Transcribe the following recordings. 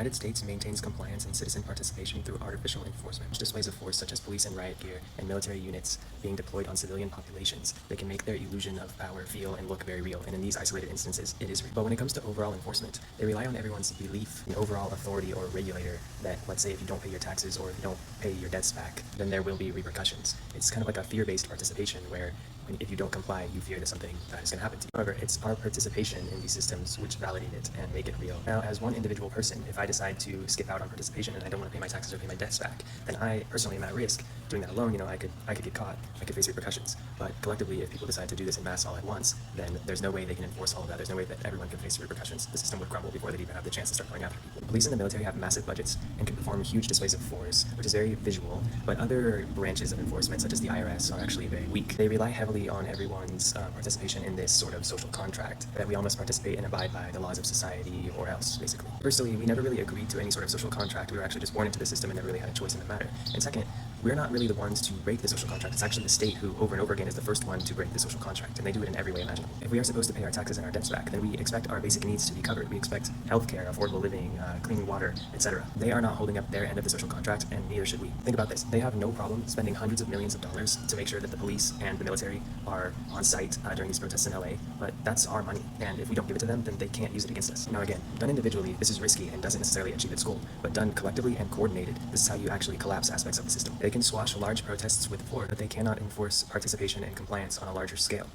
United States maintains compliance and citizen participation through artificial enforcement, which displays of force such as police and riot gear and military units being deployed on civilian populations. They can make their illusion of power feel and look very real, and in these isolated instances, it is real. But when it comes to overall enforcement, they rely on everyone's belief in overall authority or regulator that, let's say, if you don't pay your taxes or if you don't pay your debts back, then there will be repercussions. It's kind of like a fear-based participation where if you don't comply, you fear that something is going to happen to you. However, it's our participation in these systems which validate it and make it real. Now, as one individual person, if I decide to skip out on participation and I don't want to pay my taxes or pay my debts back, then I personally am at risk. Doing that alone, I could get caught. I could face repercussions. But collectively, if people decide to do this in mass all at once, then there's no way they can enforce all of that. There's no way that everyone can face repercussions. The system would crumble before they'd even have the chance to start going after people. Police and the military have massive budgets and can perform huge displays of force, which is very visual, but other branches of enforcement, such as the IRS, are actually very weak. They rely heavily on everyone's participation in this sort of social contract that we all must participate and abide by the laws of society or else, basically. Firstly, we never really agreed to any sort of social contract. We were actually just born into the system and never really had a choice in the matter. And second, we're not really the ones to break the social contract. It's actually the state who, over and over again, is the first one to break the social contract, and they do it in every way imaginable. If we are supposed to pay our taxes and our debts back, then we expect our basic needs to be covered. We expect healthcare, affordable living, clean water, etc. They are not holding up their end of the social contract, and neither should we. Think about this. They have no problem spending hundreds of millions of dollars to make sure that the police and the military are on site during these protests in LA, but that's our money, and if we don't give it to them, then they can't use it against us. Now again, done individually, this is risky and doesn't necessarily achieve its goal, but done collectively and coordinated, this is how you actually collapse aspects of the system. They can squash large protests with force, but they cannot enforce participation and compliance on a larger scale.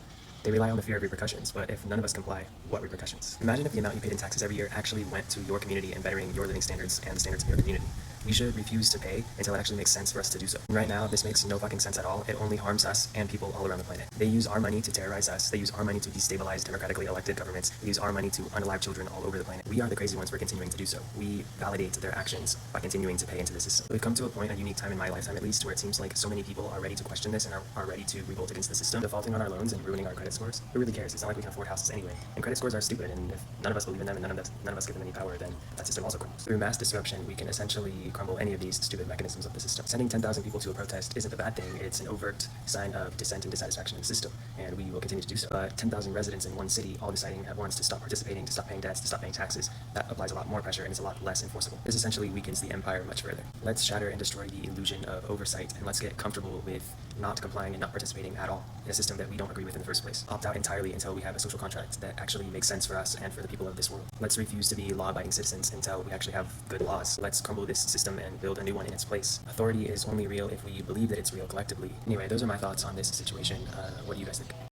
They rely on the fear of repercussions, but if none of us comply, what repercussions? Imagine if the amount you paid in taxes every year actually went to your community and bettering your living standards and the standards of your community. We should refuse to pay until it actually makes sense for us to do so. And right now, this makes no fucking sense at all. It only harms us and people all around the planet. They use our money to terrorize us. They use our money to destabilize democratically elected governments. They use our money to unalive children all over the planet. We are the crazy ones for continuing to do so. We validate their actions by continuing to pay into the system. We've come to a point, a unique time in my lifetime at least, where it seems like so many people are ready to question this and are ready to revolt against the system, defaulting on our loans and ruining our credit scores. Who really cares? It's not like we can afford houses anyway. And credit scores are stupid, and if none of us believe in them and none of us give them any power, then that system also crumbles. Through mass disruption, we can essentially crumble any of these stupid mechanisms of the system. Sending 10,000 people to a protest isn't a bad thing. It's an overt sign of dissent and dissatisfaction in the system, and we will continue to do so. But 10,000 residents in one city all deciding at once to stop participating, to stop paying debts, to stop paying taxes, that applies a lot more pressure and is a lot less enforceable. This essentially weakens the empire much further. Let's shatter and destroy the illusion of oversight, and let's get comfortable with not complying and not participating at all in a system that we don't agree with in the first place. Opt out entirely until we have a social contract that actually makes sense for us and for the people of this world. Let's refuse to be law-abiding citizens until we actually have good laws. Let's crumble this system and build a new one in its place. Authority is only real if we believe that it's real collectively. Anyway, those are my thoughts on this situation. What do you guys think?